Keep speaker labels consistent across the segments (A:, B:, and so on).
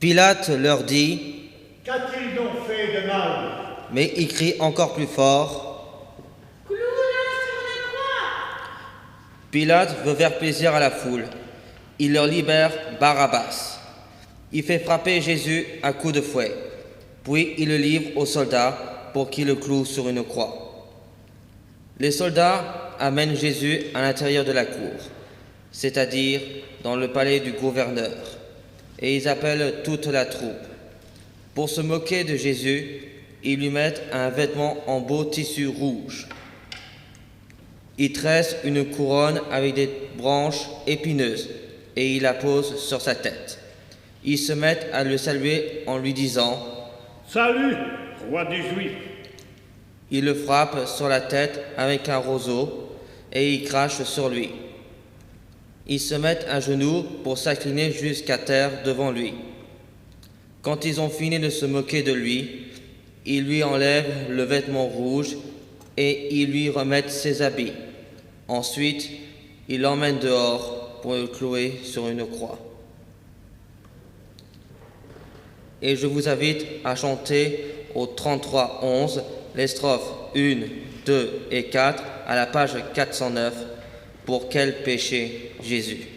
A: Pilate leur dit:
B: Qu'a-t-il donc fait de mal?
A: Mais il crie encore plus fort.
C: Cloue-le sur la croix!
A: Pilate veut faire plaisir à la foule. Il leur libère Barabbas. Il fait frapper Jésus à coups de fouet. Puis il le livre aux soldats pour qu'ils le clouent sur une croix. Les soldats amènent Jésus à l'intérieur de la cour, c'est-à-dire dans le palais du gouverneur, et ils appellent toute la troupe. Pour se moquer de Jésus, ils lui mettent un vêtement en beau tissu rouge. Ils tressent une couronne avec des branches épineuses et ils la posent sur sa tête. Ils se mettent à le saluer en lui disant:
B: Salut, roi des Juifs!
A: Ils le frappent sur la tête avec un roseau et ils crachent sur lui. Ils se mettent à genoux pour s'incliner jusqu'à terre devant lui. Quand ils ont fini de se moquer de lui, ils lui enlèvent le vêtement rouge et ils lui remettent ses habits. Ensuite, ils l'emmènent dehors pour le clouer sur une croix. Et je vous invite à chanter au 33-11 les strophes 1, 2 et 4 à la page 409. Pour quel péché Jésus?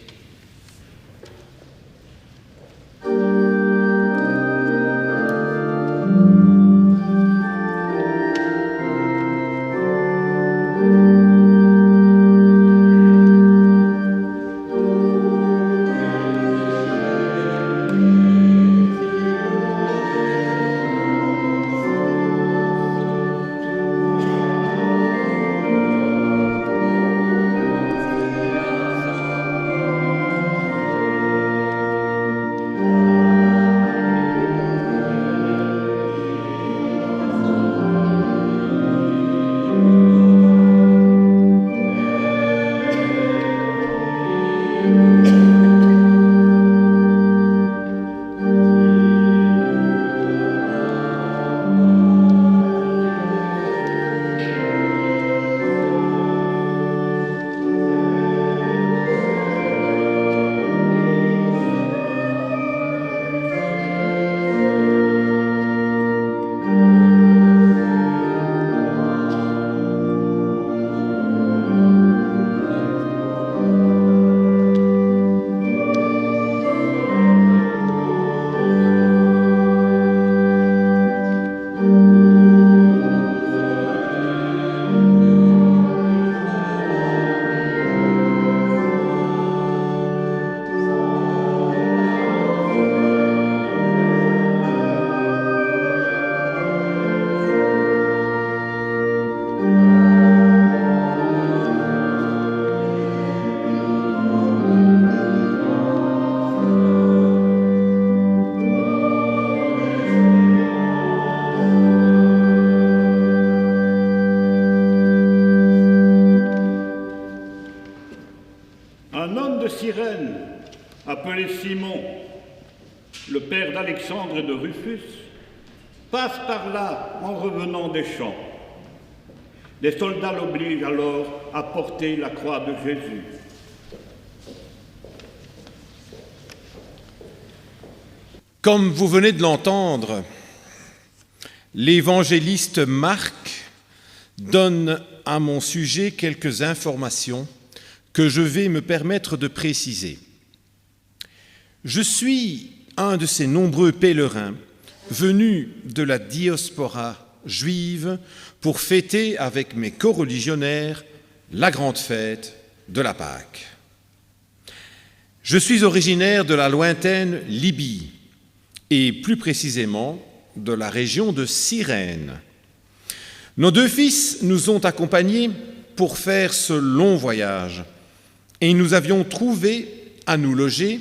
B: appelé Simon, le père d'Alexandre et de Rufus, passe par là en revenant des champs. Les soldats l'obligent alors à porter la croix de Jésus.
D: Comme vous venez de l'entendre, l'évangéliste Marc donne à mon sujet quelques informations que je vais me permettre de préciser. Je suis un de ces nombreux pèlerins venus de la diaspora juive pour fêter avec mes coreligionnaires la grande fête de la Pâque. Je suis originaire de la lointaine Libye et plus précisément de la région de Cyrène. Nos deux fils nous ont accompagnés pour faire ce long voyage et nous avions trouvé à nous loger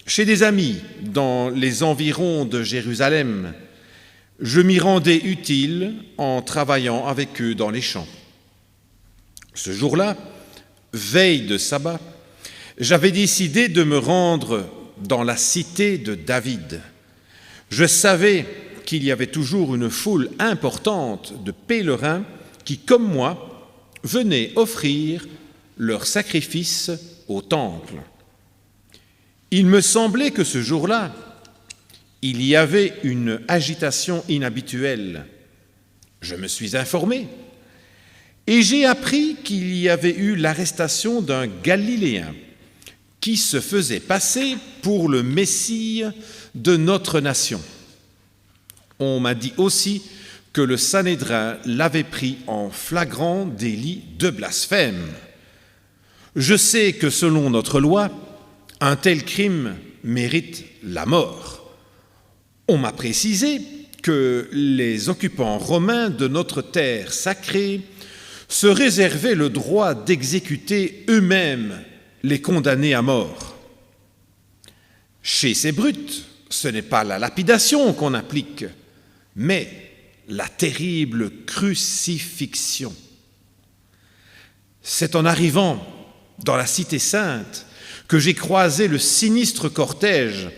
D: chez des amis dans les environs de Jérusalem. Je m'y rendais utile en travaillant avec eux dans les champs. Ce jour-là, veille de sabbat, j'avais décidé de me rendre dans la cité de David. Je savais qu'il y avait toujours une foule importante de pèlerins qui, comme moi, venaient offrir leurs sacrifices au temple. Il me semblait que ce jour-là, il y avait une agitation inhabituelle. Je me suis informé et j'ai appris qu'il y avait eu l'arrestation d'un Galiléen qui se faisait passer pour le Messie de notre nation. On m'a dit aussi que le Sanhédrin l'avait pris en flagrant délit de blasphème. Je sais que selon notre loi, un tel crime mérite la mort. On m'a précisé que les occupants romains de notre terre sacrée se réservaient le droit d'exécuter eux-mêmes les condamnés à mort. Chez ces brutes, ce n'est pas la lapidation qu'on applique, mais la terrible crucifixion. C'est en arrivant dans la cité sainte que j'ai croisé le sinistre cortège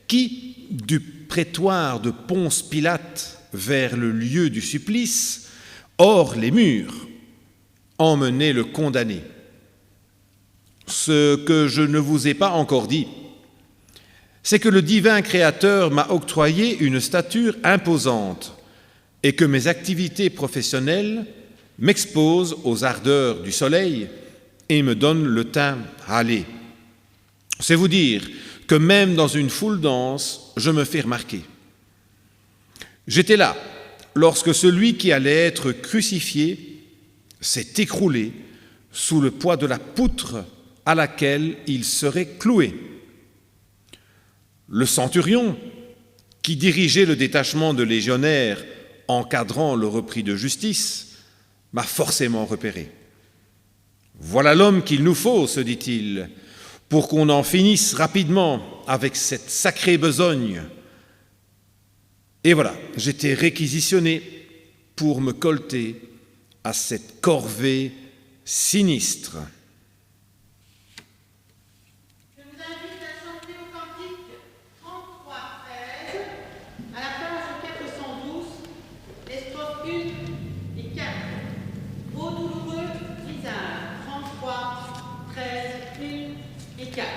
D: qui, du prétoire de Ponce Pilate vers le lieu du supplice, hors les murs, emmenait le condamné. Ce que je ne vous ai pas encore dit, c'est que le divin Créateur m'a octroyé une stature imposante et que mes activités professionnelles m'exposent aux ardeurs du soleil et me donnent le teint râlé. C'est vous dire que même dans une foule dense, je me fais remarquer. J'étais là lorsque celui qui allait être crucifié s'est écroulé sous le poids de la poutre à laquelle il serait cloué. Le centurion, qui dirigeait le détachement de légionnaires encadrant le repris de justice, m'a forcément repéré. « Voilà l'homme qu'il nous faut, se dit-il, pour qu'on en finisse rapidement avec cette sacrée besogne. » Et voilà, j'étais réquisitionné pour me colter à cette corvée sinistre.
C: Je vous invite à chanter au cantique 33-13, à la page 412, les strophes 1 et 4. Ô douloureux visage, 33, 13, 1 et 4.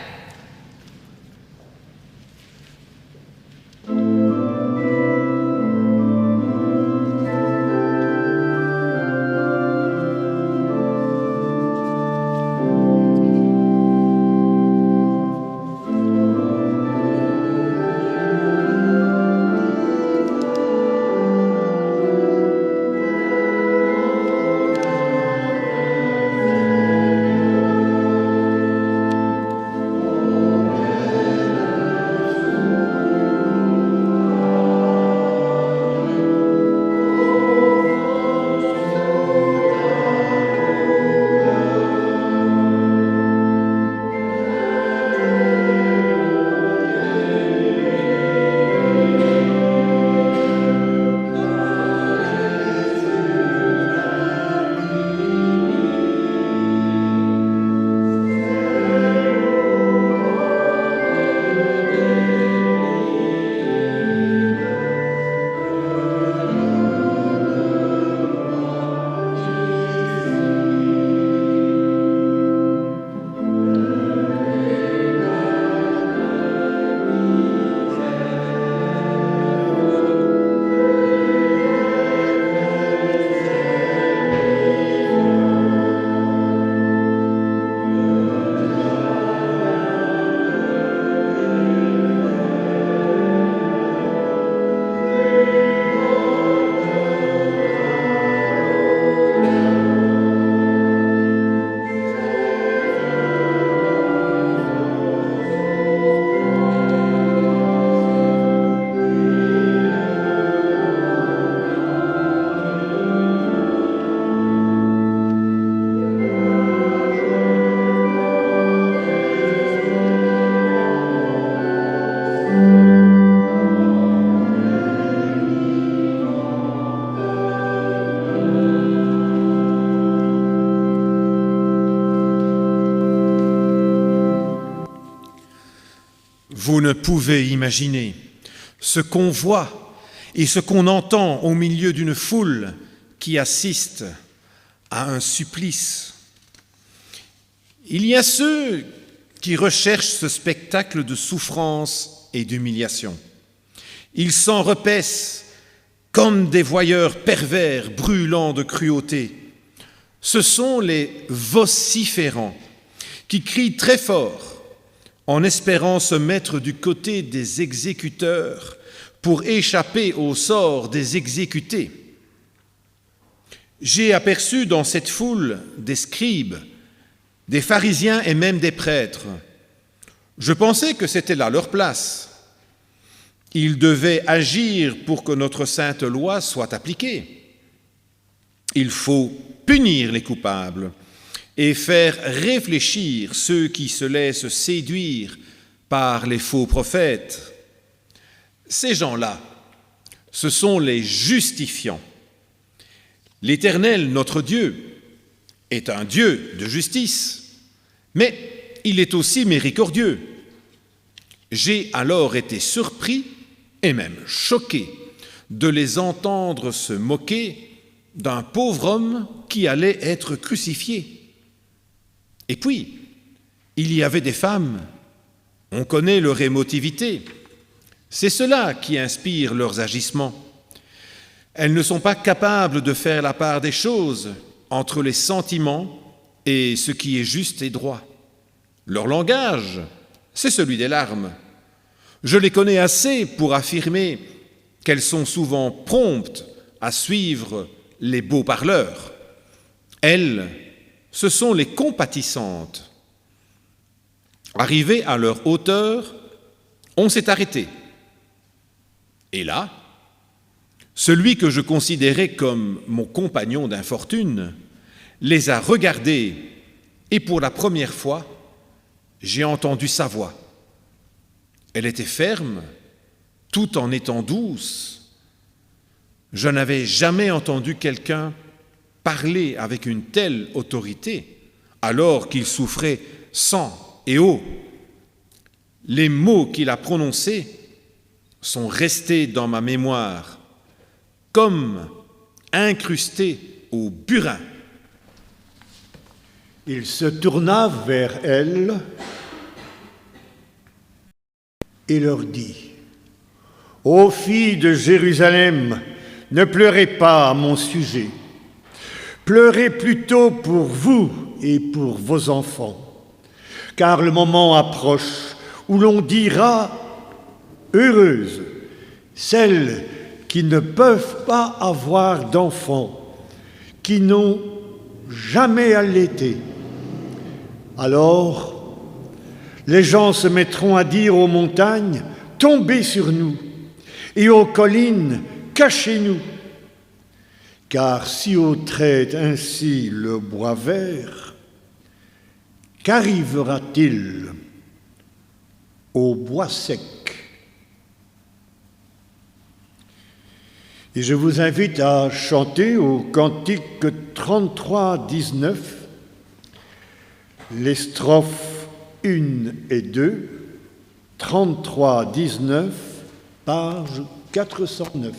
D: Vous ne pouvez imaginer ce qu'on voit et ce qu'on entend au milieu d'une foule qui assiste à un supplice. Il y a ceux qui recherchent ce spectacle de souffrance et d'humiliation. Ils s'en repaissent comme des voyeurs pervers brûlant de cruauté. Ce sont les vociférants qui crient très fort en espérant se mettre du côté des exécuteurs pour échapper au sort des exécutés. J'ai aperçu dans cette foule des scribes, des pharisiens et même des prêtres. Je pensais que c'était là leur place. Ils devaient agir pour que notre sainte loi soit appliquée. Il faut punir les coupables et faire réfléchir ceux qui se laissent séduire par les faux prophètes. Ces gens-là, ce sont les justifiants. L'Éternel, notre Dieu, est un Dieu de justice, mais il est aussi miséricordieux. J'ai alors été surpris et même choqué de les entendre se moquer d'un pauvre homme qui allait être crucifié. Et puis, il y avait des femmes. On connaît leur émotivité. C'est cela qui inspire leurs agissements. Elles ne sont pas capables de faire la part des choses entre les sentiments et ce qui est juste et droit. Leur langage, c'est celui des larmes. Je les connais assez pour affirmer qu'elles sont souvent promptes à suivre les beaux parleurs. Elles, ce sont les compatissantes. Arrivées à leur hauteur, on s'est arrêté. Et là, celui que je considérais comme mon compagnon d'infortune les a regardées et pour la première fois, j'ai entendu sa voix. Elle était ferme, tout en étant douce. Je n'avais jamais entendu quelqu'un parler avec une telle autorité alors qu'il souffrait sang et eau. Les mots qu'il a prononcés sont restés dans ma mémoire comme incrustés au burin.
E: Il se tourna vers elles et leur dit : « Ô filles de Jérusalem, ne pleurez pas à mon sujet. Pleurez plutôt pour vous et pour vos enfants, car le moment approche où l'on dira : heureuses celles qui ne peuvent pas avoir d'enfants, qui n'ont jamais allaité. Alors, les gens se mettront à dire aux montagnes : tombez sur nous, et aux collines : cachez-nous. Car si on traite ainsi le bois vert, qu'arrivera-t-il au bois sec ? Et je vous invite à chanter au cantique 33, 19, les strophes 1 et 2, 33, 19, page 409.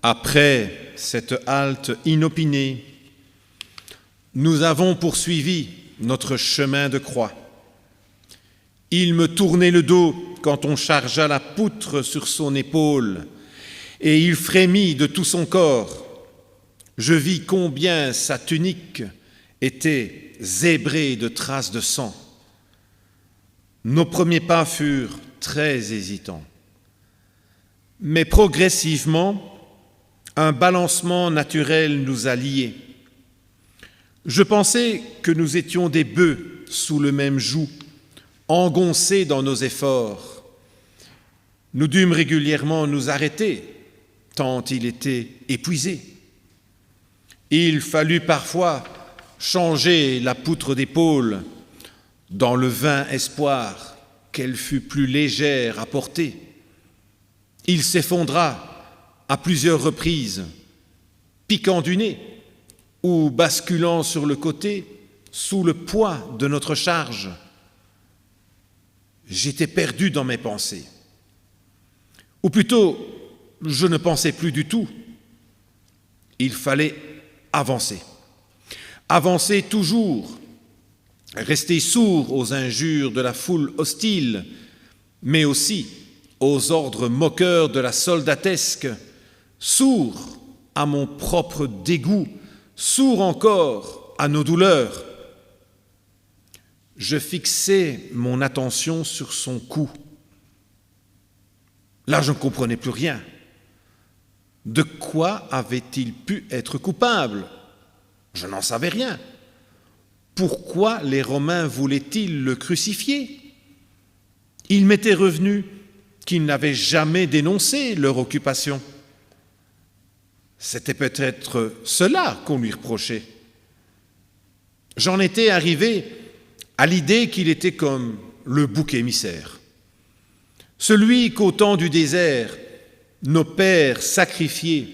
D: Après cette halte inopinée, nous avons poursuivi notre chemin de croix. Il me tournait le dos quand on chargea la poutre sur son épaule, et il frémit de tout son corps. Je vis combien sa tunique était zébrée de traces de sang. Nos premiers pas furent très hésitants. Mais progressivement, un balancement naturel nous a liés. Je pensais que nous étions des bœufs sous le même joug, engoncés dans nos efforts. Nous dûmes régulièrement nous arrêter, tant il était épuisé. Il fallut parfois changer la poutre d'épaule dans le vain espoir qu'elle fût plus légère à porter. Il s'effondra à plusieurs reprises, piquant du nez ou basculant sur le côté sous le poids de notre charge. J'étais perdu dans mes pensées. Ou plutôt, je ne pensais plus du tout. Il fallait avancer. Avancer toujours, rester sourd aux injures de la foule hostile, mais aussi aux ordres moqueurs de la soldatesque, sourd à mon propre dégoût, sourd encore à nos douleurs. Je fixais mon attention sur son cou. Là, je ne comprenais plus rien. De quoi avait-il pu être coupable? Je n'en savais rien. Pourquoi les Romains voulaient-ils le crucifier? Il m'était revenu qu'ils n'avaient jamais dénoncé leur occupation. C'était peut-être cela qu'on lui reprochait. J'en étais arrivé à l'idée qu'il était comme le bouc émissaire, celui qu'au temps du désert, nos pères sacrifiaient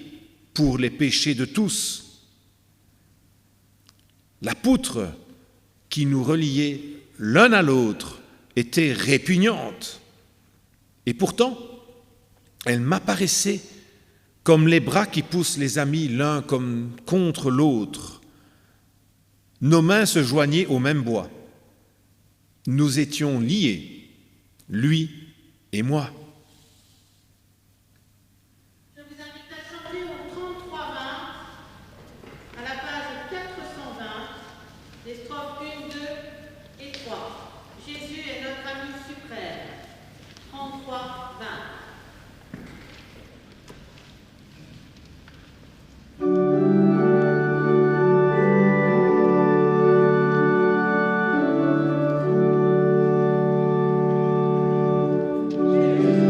D: pour les péchés de tous. La poutre qui nous reliait l'un à l'autre était répugnante. Et pourtant, elle m'apparaissait comme les bras qui poussent les amis l'un comme contre l'autre. Nos mains se joignaient au même bois. Nous étions liés, lui et moi.
C: Je vous invite à chanter au 33-20, à la page 420, les strophes 1, 2 et 3. Jésus est notre ami suprême. 33-20.
F: Jésus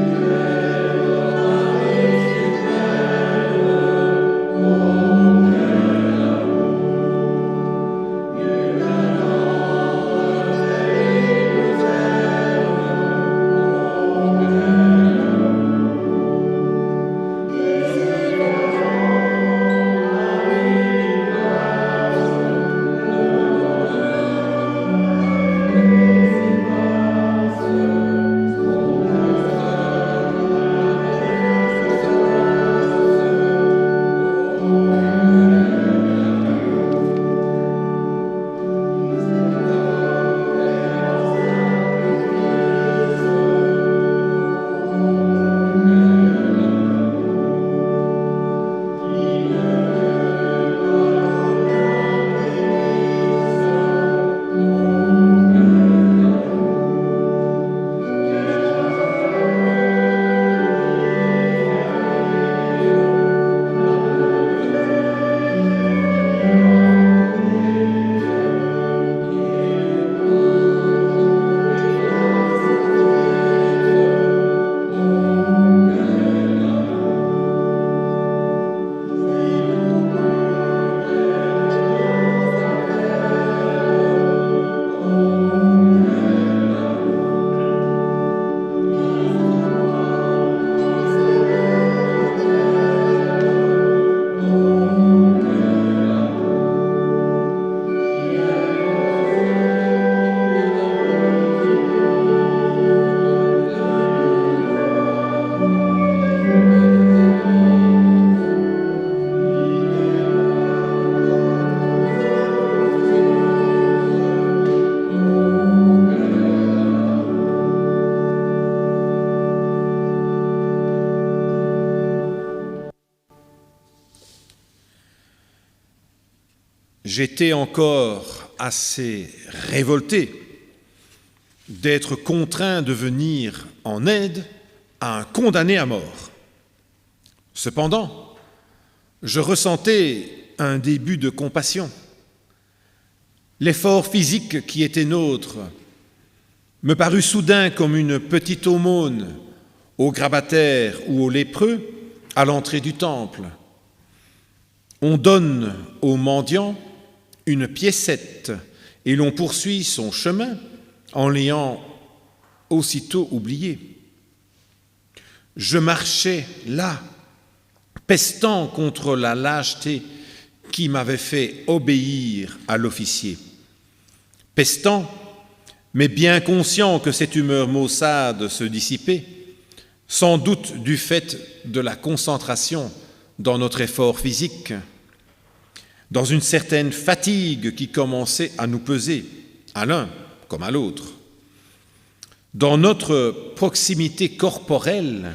D: j'étais encore assez révolté d'être contraint de venir en aide à un condamné à mort. Cependant, je ressentais un début de compassion. L'effort physique qui était nôtre me parut soudain comme une petite aumône aux grabataires ou aux lépreux à l'entrée du temple. On donne au mendiant une piécette et l'on poursuit son chemin en l'ayant aussitôt oublié. Je marchais là, pestant contre la lâcheté qui m'avait fait obéir à l'officier. Pestant, mais bien conscient que cette humeur maussade se dissipait, sans doute du fait de la concentration dans notre effort physique, dans une certaine fatigue qui commençait à nous peser, à l'un comme à l'autre. Dans notre proximité corporelle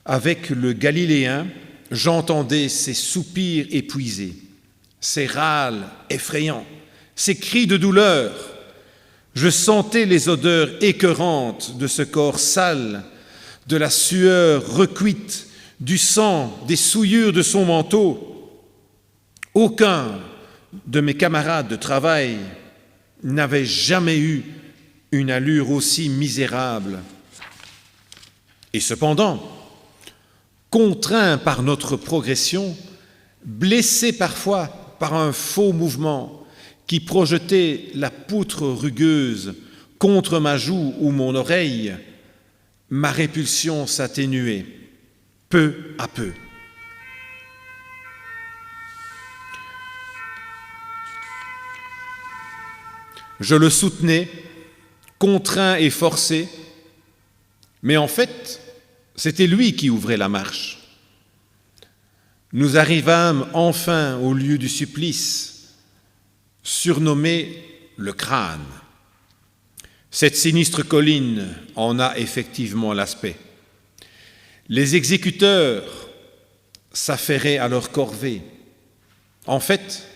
D: avec le Galiléen, j'entendais ses soupirs épuisés, ses râles effrayants, ses cris de douleur. Je sentais les odeurs écœurantes de ce corps sale, de la sueur recuite, du sang, des souillures de son manteau. Aucun de mes camarades de travail n'avait jamais eu une allure aussi misérable. Et cependant, contraints par notre progression, blessés parfois par un faux mouvement qui projetait la poutre rugueuse contre ma joue ou mon oreille, ma répulsion s'atténuait peu à peu. Je le soutenais, contraint et forcé, mais en fait, c'était lui qui ouvrait la marche. Nous arrivâmes enfin au lieu du supplice, surnommé le crâne. Cette sinistre colline en a effectivement l'aspect. Les exécuteurs s'affairaient à leur corvée. En fait,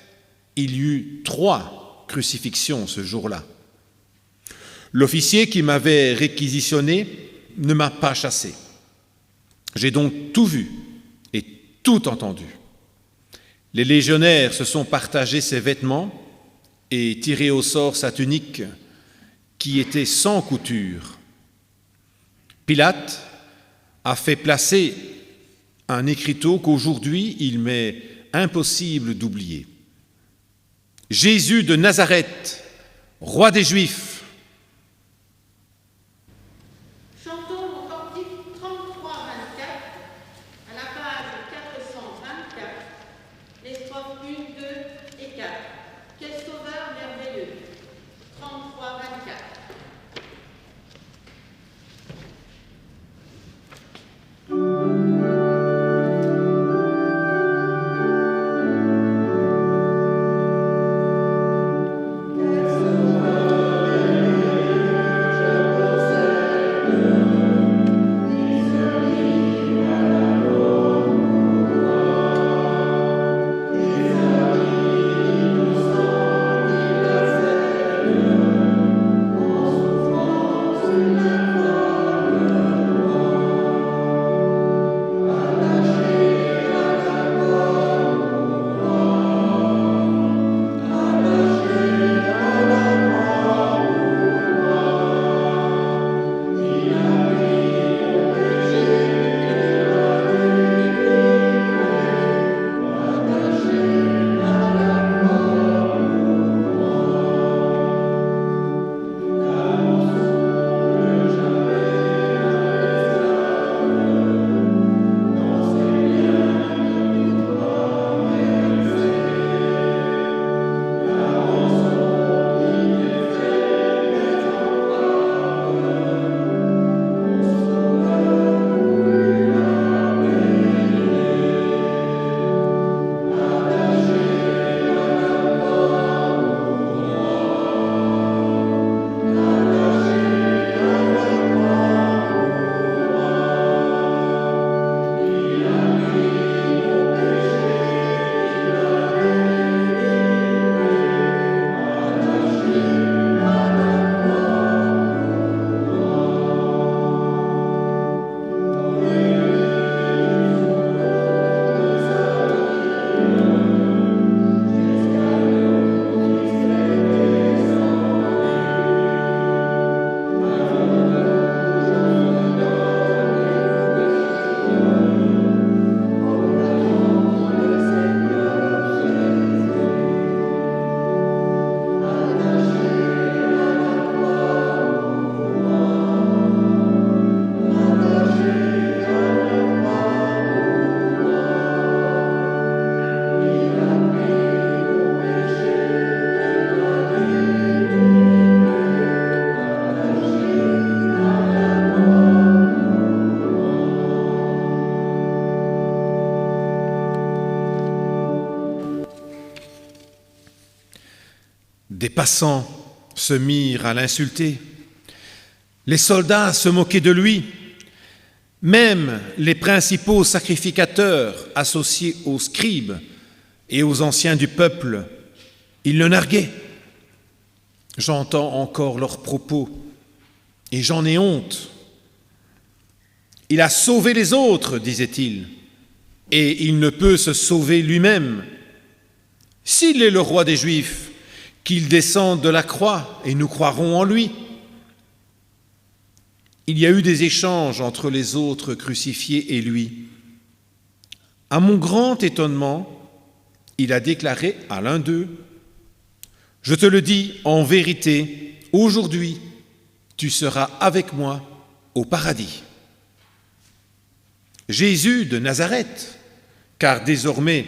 D: il y eut 3 crucifixions ce jour-là. L'officier qui m'avait réquisitionné ne m'a pas chassé. J'ai donc tout vu et tout entendu. Les légionnaires se sont partagés ses vêtements et tiré au sort sa tunique qui était sans couture. Pilate a fait placer un écriteau qu'aujourd'hui il m'est impossible d'oublier. Jésus de Nazareth, roi des Juifs.
C: Chantons le cantique 33-24 à la page 424, les strophes 1, 2 et 4. Quel sauveur merveilleux. 33-24.
D: Des passants se mirent à l'insulter. Les soldats se moquaient de lui. Même les principaux sacrificateurs associés aux scribes et aux anciens du peuple, ils le narguaient. J'entends encore leurs propos et j'en ai honte. Il a sauvé les autres, disait-il, et il ne peut se sauver lui-même. S'il est le roi des Juifs, qu'il descende de la croix et nous croirons en lui. Il y a eu des échanges entre les autres crucifiés et lui. À mon grand étonnement, il a déclaré à l'un d'eux, « Je te le dis en vérité, aujourd'hui, tu seras avec moi au paradis. » Jésus de Nazareth, car désormais,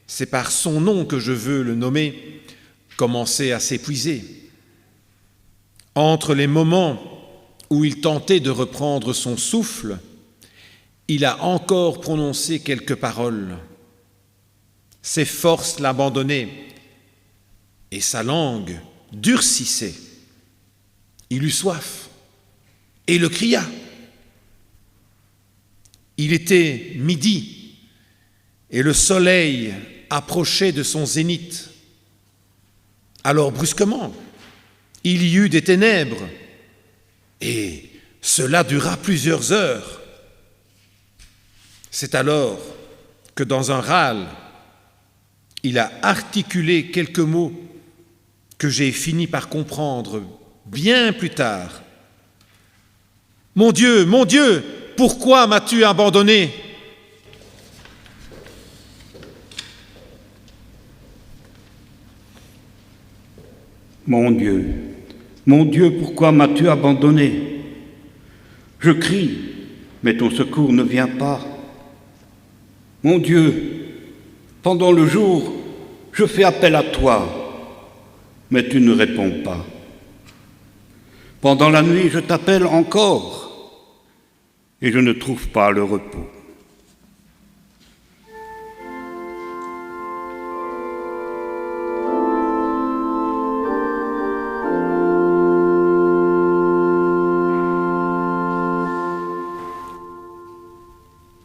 D: c'est par son nom que je veux le nommer, commençait à s'épuiser. Entre les moments où il tentait de reprendre son souffle, il a encore prononcé quelques paroles. Ses forces l'abandonnaient et sa langue durcissait. Il eut soif et le cria. Il était midi et le soleil approchait de son zénith. Alors brusquement, il y eut des ténèbres et cela dura plusieurs heures. C'est alors que dans un râle, il a articulé quelques mots que j'ai fini par comprendre bien plus tard. « Mon Dieu, pourquoi m'as-tu abandonné ?»
B: Mon Dieu, pourquoi m'as-tu abandonné? Je crie, mais ton secours ne vient pas. Mon Dieu, pendant le jour, je fais appel à toi, mais tu ne réponds pas. Pendant la nuit, je t'appelle encore, et je ne trouve pas le repos.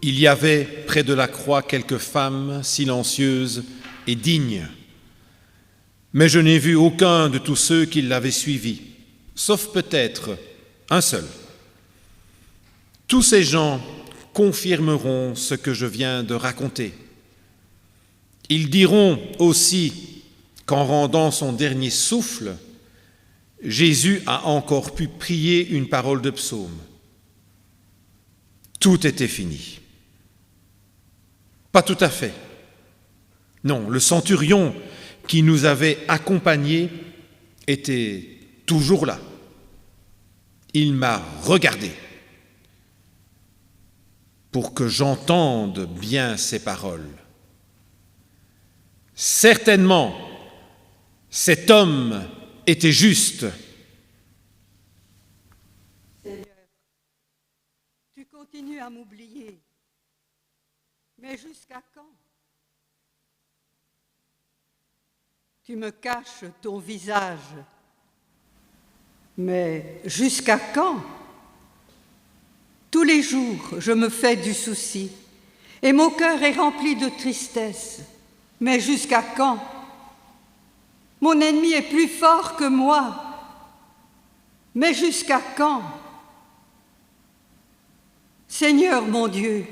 D: Il y avait près de la croix quelques femmes silencieuses et dignes, mais je n'ai vu aucun de tous ceux qui l'avaient suivi, sauf peut-être un seul. Tous ces gens confirmeront ce que je viens de raconter. Ils diront aussi qu'en rendant son dernier souffle, Jésus a encore pu prier une parole de psaume. Tout était fini. Pas tout à fait. Non, le centurion qui nous avait accompagnés était toujours là. Il m'a regardé pour que j'entende bien ses paroles. Certainement, cet homme était juste.
F: Seigneur, tu continues à m'oublier. Mais jusqu'à quand? Tu me caches ton visage. Mais jusqu'à quand? Tous les jours, je me fais du souci, et mon cœur est rempli de tristesse. Mais jusqu'à quand? Mon ennemi est plus fort que moi. Mais jusqu'à quand? Seigneur mon Dieu,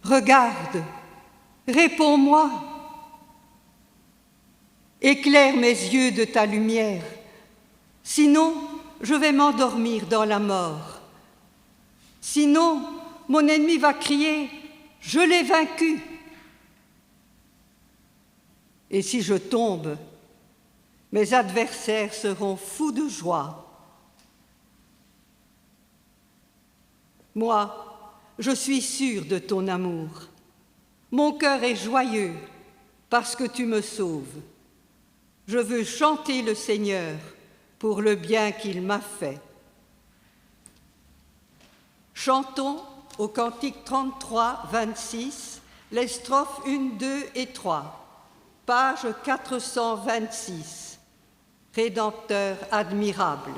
F: regarde, réponds-moi. Éclaire mes yeux de ta lumière, sinon je vais m'endormir dans la mort. Sinon, mon ennemi va crier, je l'ai vaincu. Et si je tombe, mes adversaires seront fous de joie. Moi, je suis sûre de ton amour. Mon cœur est joyeux parce que tu me sauves. Je veux chanter le Seigneur pour le bien qu'il m'a fait. Chantons au cantique 33, 26, les strophes 1, 2 et 3, page 426. Rédempteur admirable.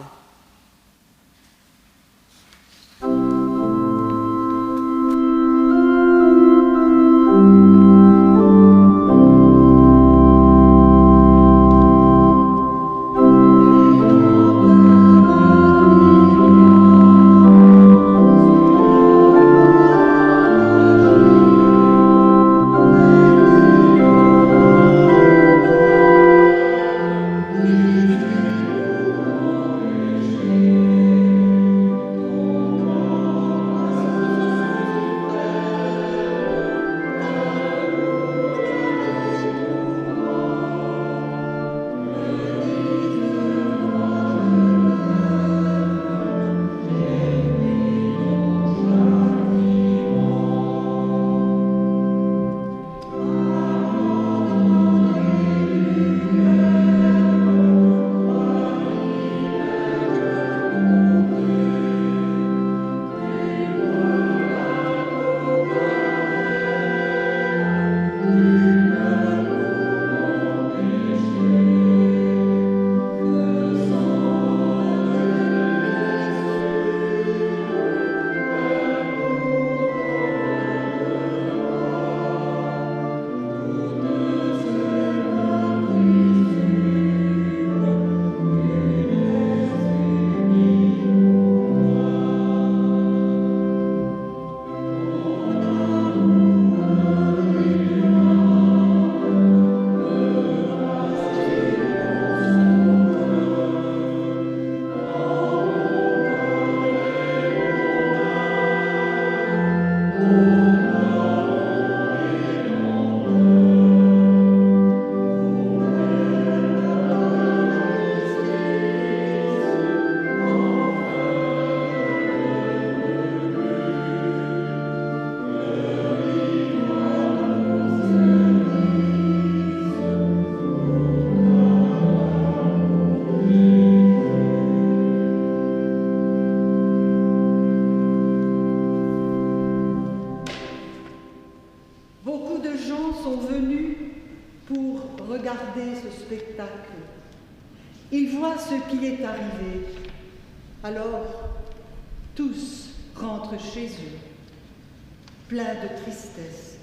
G: regarder ce spectacle. Ils voient ce qui est arrivé. Alors, tous rentrent chez eux, pleins de tristesse.